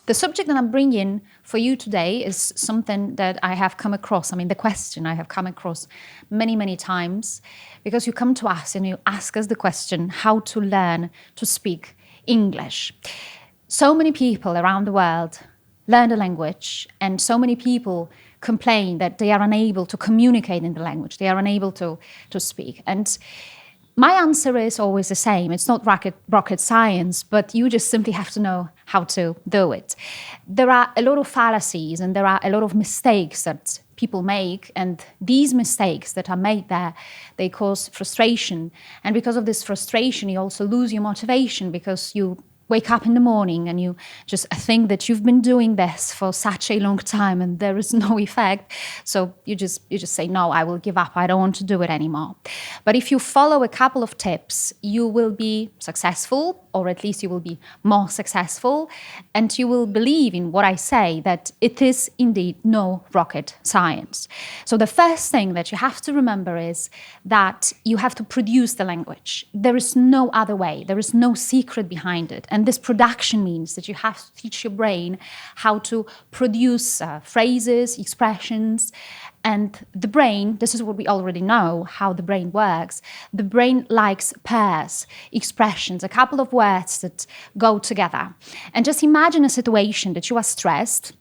The subject that I'm bringing for you today is something that I have come across. I mean, the question I have come across many, many times, because you come to us and you ask us the question, how to learn to speak English. So many people around the world learn the language, and so many people complain that they are unable to communicate in the language. They are unable to speak. And my answer is always the same. It's not rocket science, but you just simply have to know how to do it. There are a lot of fallacies and there are a lot of mistakes that people make, and these mistakes that are made there, they cause frustration. And because of this frustration, you also lose your motivation, because you wake up in the morning and you just think that you've been doing this for such a long time and there is no effect. So you just say, no, I will give up. I don't want to do it anymore. But if you follow a couple of tips, you will be successful, or at least you will be more successful, and you will believe in what I say, that it is indeed no rocket science. So the first thing that you have to remember is that you have to produce the language. There is no other way. There is no secret behind it. And this production means that you have to teach your brain how to produce phrases, expressions. And the brain, this is what we already know, how the brain works. The brain likes pairs, expressions, a couple of words that go together. And just imagine a situation that you are stressed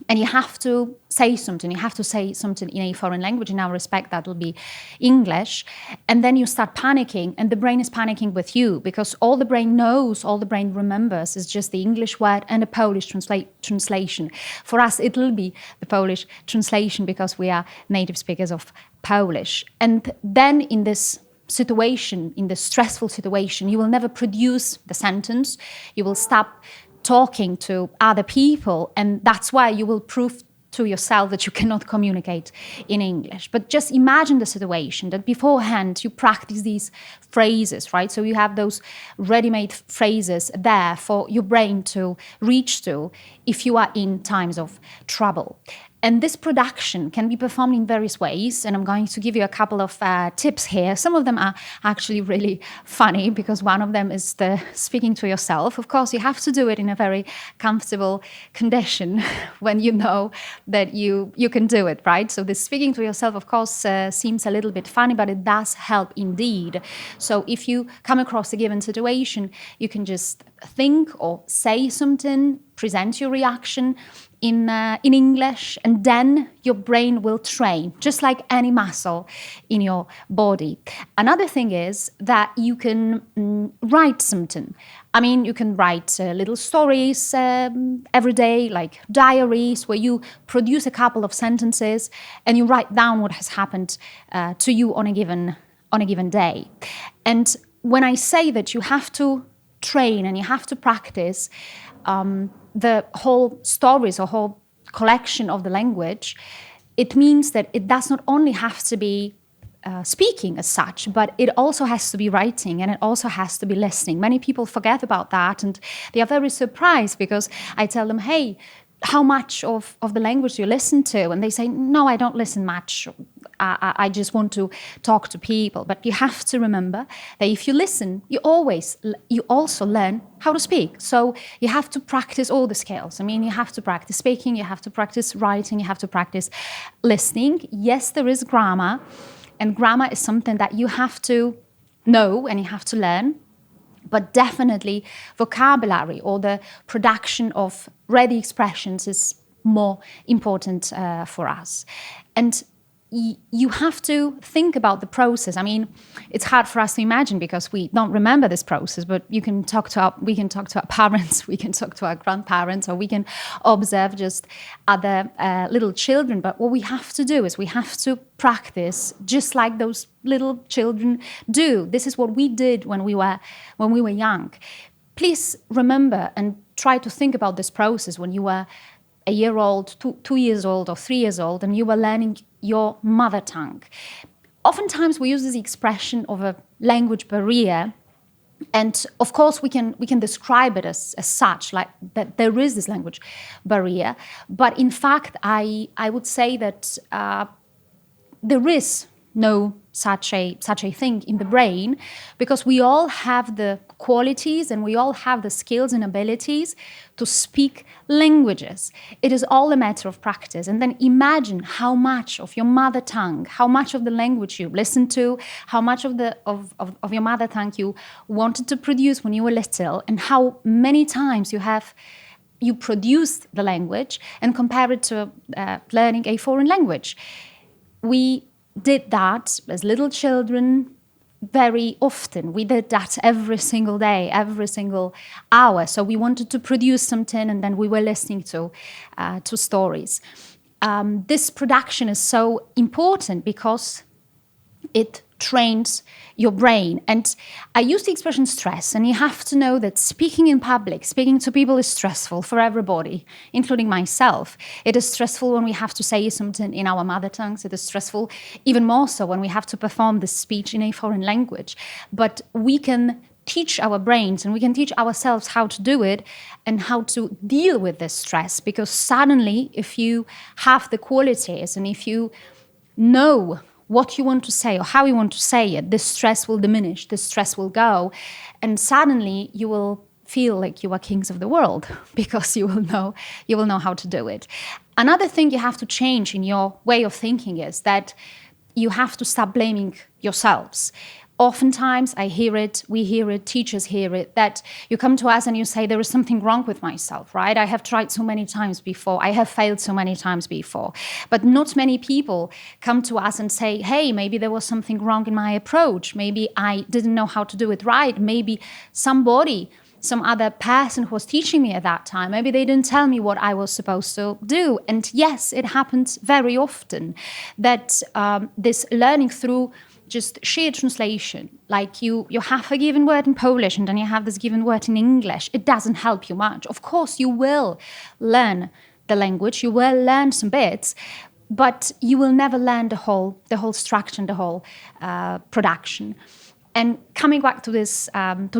and you have to say something. You have to say something in a foreign language. In our respect, that will be English. And then you start panicking, and the brain is panicking with you, because all the brain knows, all the brain remembers is just the English word and a Polish translation. For us, it will be the Polish translation because we are native speakers of Polish. And then in this situation, in this stressful situation, you will never produce the sentence. You will stop talking to other people, and that's why you will prove to yourself that you cannot communicate in English. But just imagine the situation that beforehand you practice these phrases, right? So you have those ready-made phrases there for your brain to reach to if you are in times of trouble. And this production can be performed in various ways, and I'm going to give you a couple of tips here. Some of them are actually really funny, because one of them is the speaking to yourself. Of course, you have to do it in a very comfortable condition when you know that you can do it, right? So this speaking to yourself, of course, seems a little bit funny, but it does help indeed. So if you come across a given situation, you can just think or say something, present your reaction in English, and then your brain will train, just like any muscle in your body. Another thing is that you can write something. I mean, you can write little stories every day, like diaries, where you produce a couple of sentences and you write down what has happened to you on a given day. And when I say that you have to train and you have to practice the whole stories or whole collection of the language, it means that it does not only have to be speaking as such, but it also has to be writing, and it also has to be listening. Many people forget about that, and they are very surprised because I tell them, hey, how much of the language do you listen to? And they say, no, I don't listen much. I just want to talk to people. But you have to remember that if you listen, you also learn how to speak. So you have to practice all the skills. I mean, you have to practice speaking, you have to practice writing, you have to practice listening. Yes, there is grammar, and grammar is something that you have to know and you have to learn. But definitely vocabulary, or the production of ready expressions, is more important for us. And you have to think about the process. I mean, it's hard for us to imagine because we don't remember this process, but we can talk to our parents, we can talk to our grandparents, or we can observe just other little children. But what we have to do is we have to practice just like those little children do. This is what we did when we were young. Please remember and try to think about this process when you were a year old, 2 years old, or 3 years old, and you were learning your mother tongue. Oftentimes we use this expression of a language barrier, and of course we can describe it as such, like that there is this language barrier. But in fact, I would say that there is no such a thing in the brain, because we all have the qualities and we all have the skills and abilities to speak languages. It is all a matter of practice. And then imagine how much of your mother tongue, how much of the language you listen to, how much of your mother tongue you wanted to produce when you were little, and how many times you produced the language, and compare it to learning a foreign language. We did that as little children very often. We did that every single day, every single hour. So we wanted to produce something, and then we were listening to stories. This production is so important because it trains your brain. And I use the expression stress, and you have to know that speaking in public, speaking to people is stressful for everybody, including myself. It is stressful when we have to say something in our mother tongues. It is stressful even more so when we have to perform this speech in a foreign language. But we can teach our brains and we can teach ourselves how to do it and how to deal with this stress, because suddenly, if you have the qualities and if you know what you want to say or how you want to say it, this stress will diminish, this stress will go, and suddenly you will feel like you are kings of the world because you will know how to do it. Another thing you have to change in your way of thinking is that you have to stop blaming yourselves. Oftentimes, we hear it, teachers hear it, that you come to us and you say, there is something wrong with myself, right? I have tried so many times before. I have failed so many times before. But not many people come to us and say, hey, maybe there was something wrong in my approach. Maybe I didn't know how to do it right. Maybe some other person who was teaching me at that time, maybe they didn't tell me what I was supposed to do. And yes, it happens very often that this learning through just sheer translation, like you have a given word in Polish and then you have this given word in English, it doesn't help you much. Of course, you will learn the language, you will learn some bits, but you will never learn the whole structure and the whole production. And coming back to this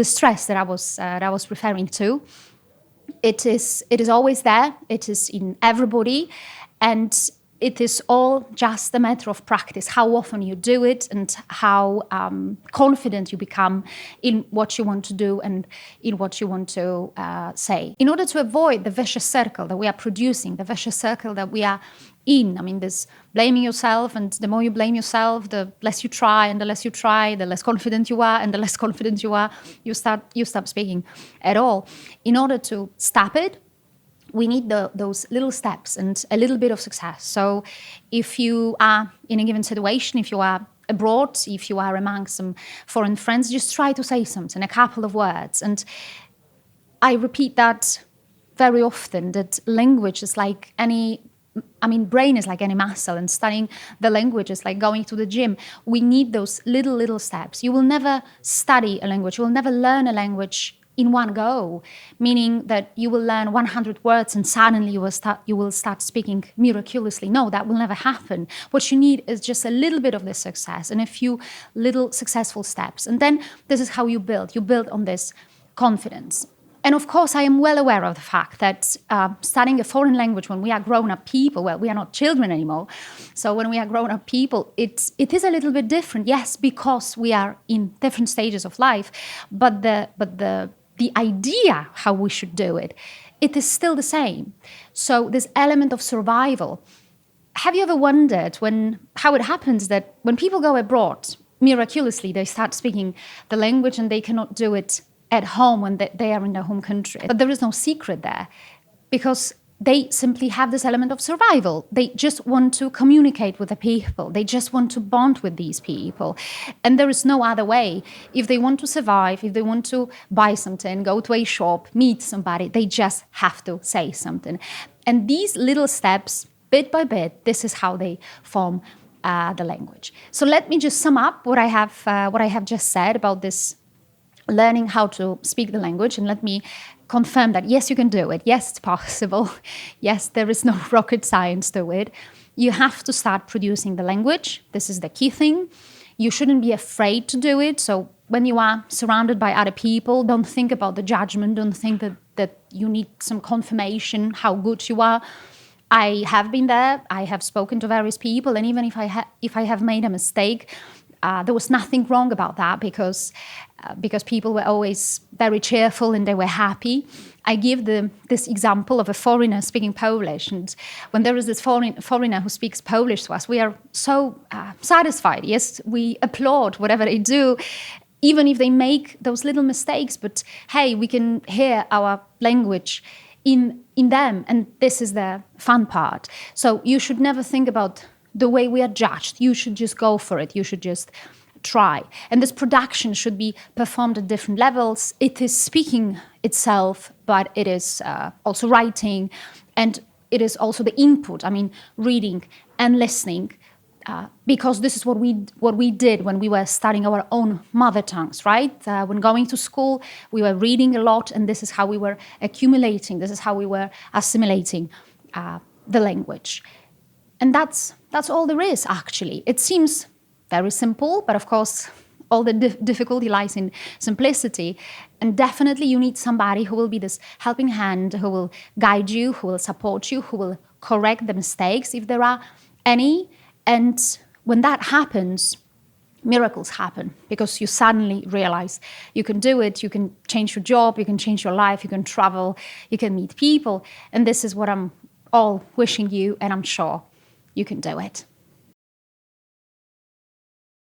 stress that I was referring to, it is always there. It is in everybody, and it is all just a matter of practice, how often you do it and how confident you become in what you want to do and in what you want to say. In order to avoid the vicious circle that we are producing, the vicious circle that we are in, I mean, this blaming yourself, and the more you blame yourself, the less you try, and the less you try, the less confident you are, and the less confident you are, you stop speaking at all. In order to stop it, we need those little steps and a little bit of success. So if you are in a given situation, if you are abroad, if you are among some foreign friends, just try to say something, a couple of words. And I repeat that very often, that language is like brain is like any muscle, and studying the language is like going to the gym. We need those little steps. You will never study a language, you will never learn a language in one go, meaning that you will learn 100 words and suddenly you will start speaking miraculously. No, that will never happen. What you need is just a little bit of this success and a few little successful steps. And then this is how you build. You build on this confidence. And of course, I am well aware of the fact that studying a foreign language when we are grown-up people, well, we are not children anymore. So when we are grown-up people, it is a little bit different. Yes, because we are in different stages of life, but the idea how we should do it is still the same. So this element of survival. Have you ever wondered how it happens that when people go abroad, miraculously they start speaking the language and they cannot do it at home when they are in their home country? But there is no secret there, because they simply have this element of survival. They just want to communicate with the people. They just want to bond with these people. And there is no other way. If they want to survive, if they want to buy something, go to a shop, meet somebody, they just have to say something. And these little steps, bit by bit, this is how they form the language. So let me just sum up what I have just said about this learning how to speak the language, and let me confirm that yes, you can do it. Yes, it's possible. Yes, there is no rocket science to it. You have to start producing the language. This is the key thing. You shouldn't be afraid to do it. So when you are surrounded by other people, don't think about the judgment. Don't think that you need some confirmation how good you are. I have been there. I have spoken to various people, and even if I have made a mistake, There was nothing wrong about that because people were always very cheerful and they were happy. I give this example of a foreigner speaking Polish, and when there is this foreigner who speaks Polish to us, we are so satisfied. Yes, we applaud whatever they do, even if they make those little mistakes. But hey, we can hear our language in them, and this is the fun part. So you should never think about the way we are judged. You should just go for it. You should just try. And this production should be performed at different levels. It is speaking itself, but it is also writing, and it is also the input. I mean, reading and listening, because this is what we did when we were studying our own mother tongues, right? When going to school, we were reading a lot, and this is how we were accumulating. This is how we were assimilating the language. And that's all there is, actually. It seems very simple, but of course, all the difficulty lies in simplicity. And definitely you need somebody who will be this helping hand, who will guide you, who will support you, who will correct the mistakes if there are any. And when that happens, miracles happen, because you suddenly realize you can do it, you can change your job, you can change your life, you can travel, you can meet people. And this is what I'm all wishing you, and I'm sure you can do it.